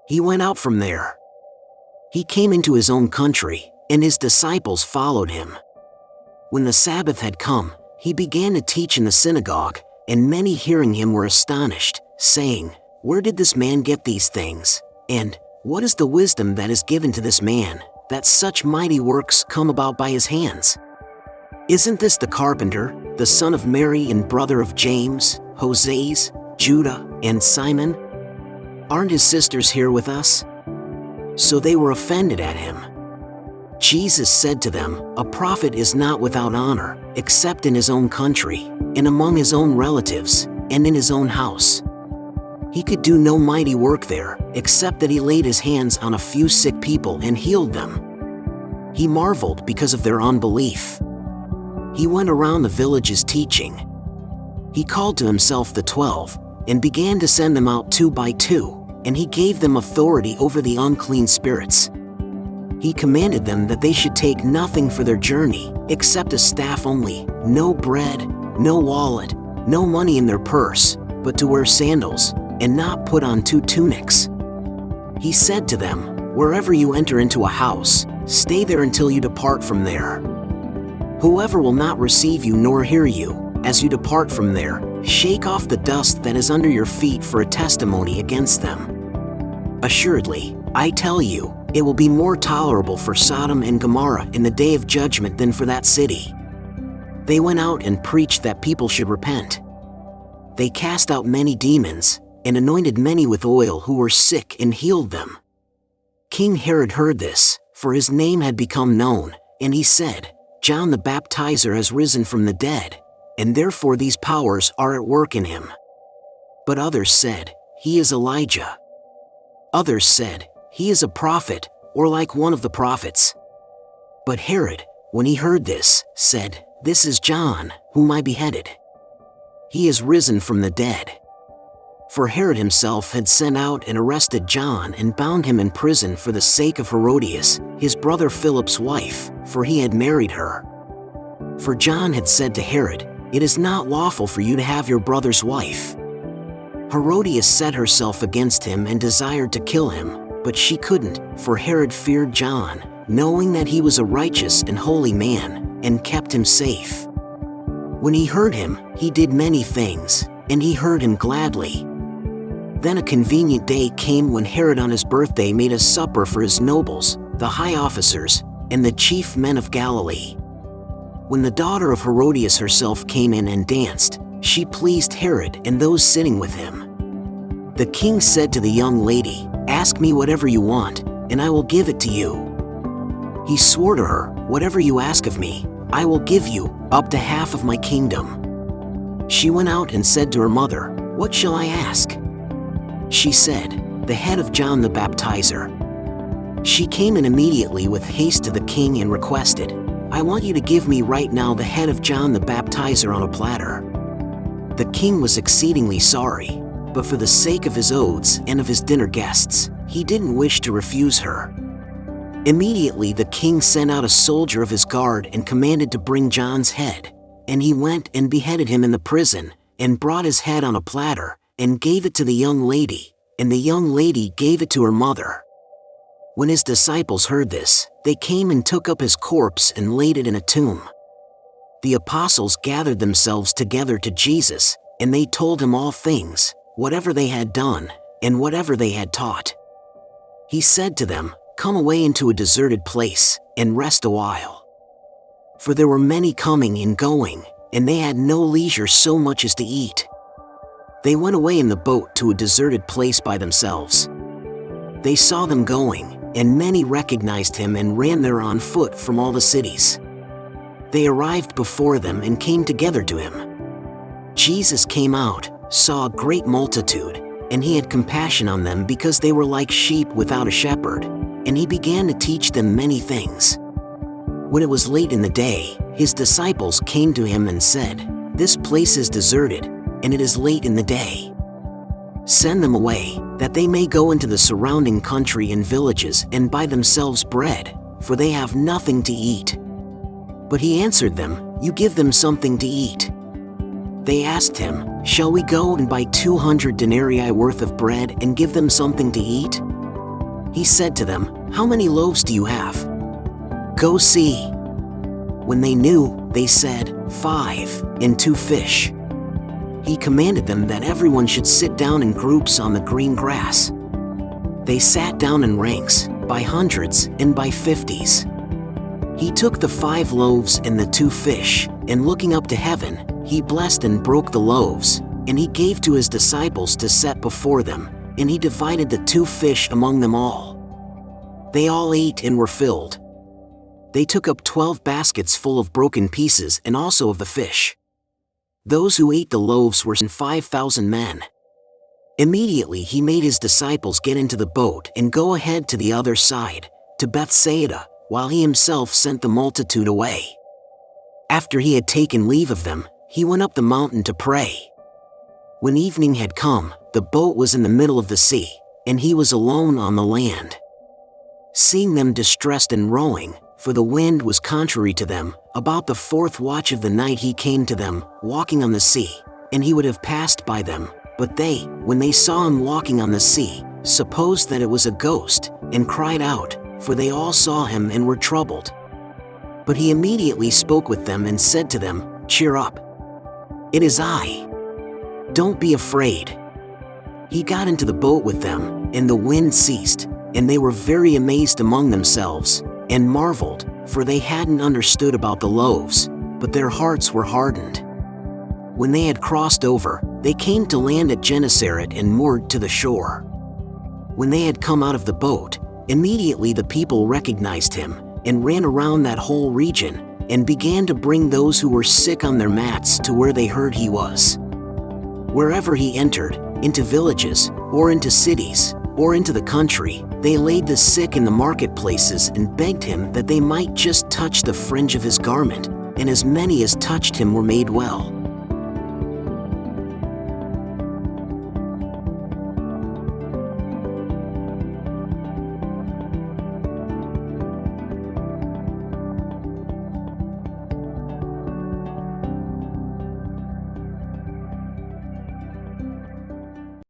He went out from there. He came into his own country, and his disciples followed him. When the Sabbath had come, he began to teach in the synagogue, and many hearing him were astonished, saying, "Where did this man get these things? And what is the wisdom that is given to this man, that such mighty works come about by his hands? Isn't this the carpenter, the son of Mary and brother of James, Joses, Judah, and Simon? Aren't his sisters here with us?" So they were offended at him. Jesus said to them, "A prophet is not without honor, except in his own country, and among his own relatives, and in his own house." He could do no mighty work there, except that he laid his hands on a few sick people and healed them. He marveled because of their unbelief. He went around the villages teaching. He called to himself the 12, and began to send them out 2 by 2, and he gave them authority over the unclean spirits. He commanded them that they should take nothing for their journey, except a staff only, no bread, no wallet, no money in their purse, but to wear sandals, and not put on 2 tunics. He said to them, "Wherever you enter into a house, stay there until you depart from there. Whoever will not receive you nor hear you, as you depart from there, shake off the dust that is under your feet for a testimony against them. Assuredly, I tell you, it will be more tolerable for Sodom and Gomorrah in the day of judgment than for that city." They went out and preached that people should repent. They cast out many demons, and anointed many with oil who were sick and healed them. King Herod heard this, for his name had become known, and he said, "John the Baptizer has risen from the dead, and therefore these powers are at work in him." But others said, "He is Elijah." Others said, "He is a prophet, or like one of the prophets." But Herod, when he heard this, said, "This is John, whom I beheaded. He is risen from the dead." For Herod himself had sent out and arrested John and bound him in prison for the sake of Herodias, his brother Philip's wife, for he had married her. For John had said to Herod, "It is not lawful for you to have your brother's wife." Herodias set herself against him and desired to kill him, but she couldn't, for Herod feared John, knowing that he was a righteous and holy man, and kept him safe. When he heard him, he did many things, and he heard him gladly. Then a convenient day came when Herod on his birthday made a supper for his nobles, the high officers, and the chief men of Galilee. When the daughter of Herodias herself came in and danced, she pleased Herod and those sitting with him. The king said to the young lady, "Ask me whatever you want, and I will give it to you." He swore to her, "Whatever you ask of me, I will give you, up to half of my kingdom." She went out and said to her mother, "What shall I ask?" She said, "The head of John the Baptizer." She came in immediately with haste to the king and requested, "I want you to give me right now the head of John the Baptizer on a platter." The king was exceedingly sorry, but for the sake of his oaths and of his dinner guests, he didn't wish to refuse her. Immediately the king sent out a soldier of his guard and commanded to bring John's head, and he went and beheaded him in the prison, and brought his head on a platter, and gave it to the young lady, and the young lady gave it to her mother. When his disciples heard this, they came and took up his corpse and laid it in a tomb. The apostles gathered themselves together to Jesus, and they told him all things, whatever they had done, and whatever they had taught. He said to them, "Come away into a deserted place, and rest a while." For there were many coming and going, and they had no leisure so much as to eat. They went away in the boat to a deserted place by themselves. They saw them going, and many recognized him and ran there on foot from all the cities. They arrived before them and came together to him. Jesus came out, saw a great multitude, and he had compassion on them because they were like sheep without a shepherd, and he began to teach them many things. When it was late in the day, his disciples came to him and said, "This place is deserted, and it is late in the day. Send them away, that they may go into the surrounding country and villages and buy themselves bread, for they have nothing to eat." But he answered them, "You give them something to eat." They asked him, "Shall we go and buy 200 denarii worth of bread and give them something to eat?" He said to them, "How many loaves do you have? Go see." When they knew, they said, "5, and 2 fish." He commanded them that everyone should sit down in groups on the green grass. They sat down in ranks, by hundreds and by 50s. He took the 5 loaves and the 2 fish, and looking up to heaven, he blessed and broke the loaves, and he gave to his disciples to set before them, and he divided the 2 fish among them all. They all ate and were filled. They took up 12 baskets full of broken pieces and also of the fish. Those who ate the loaves were 5,000 men. Immediately he made his disciples get into the boat and go ahead to the other side, to Bethsaida, while he himself sent the multitude away. After he had taken leave of them, he went up the mountain to pray. When evening had come, the boat was in the middle of the sea, and he was alone on the land. Seeing them distressed and rowing, for the wind was contrary to them, about the 4th watch of the night he came to them, walking on the sea, and he would have passed by them, but they, when they saw him walking on the sea, supposed that it was a ghost, and cried out, for they all saw him and were troubled. But he immediately spoke with them and said to them, "Cheer up. It is I. Don't be afraid." He got into the boat with them, and the wind ceased, and they were very amazed among themselves, and marveled, for they hadn't understood about the loaves, but their hearts were hardened. When they had crossed over, they came to land at Gennesaret and moored to the shore. When they had come out of the boat, immediately the people recognized him, and ran around that whole region, and began to bring those who were sick on their mats to where they heard he was. Wherever he entered, into villages, or into cities, or into the country, they laid the sick in the marketplaces and begged him that they might just touch the fringe of his garment, and as many as touched him were made well.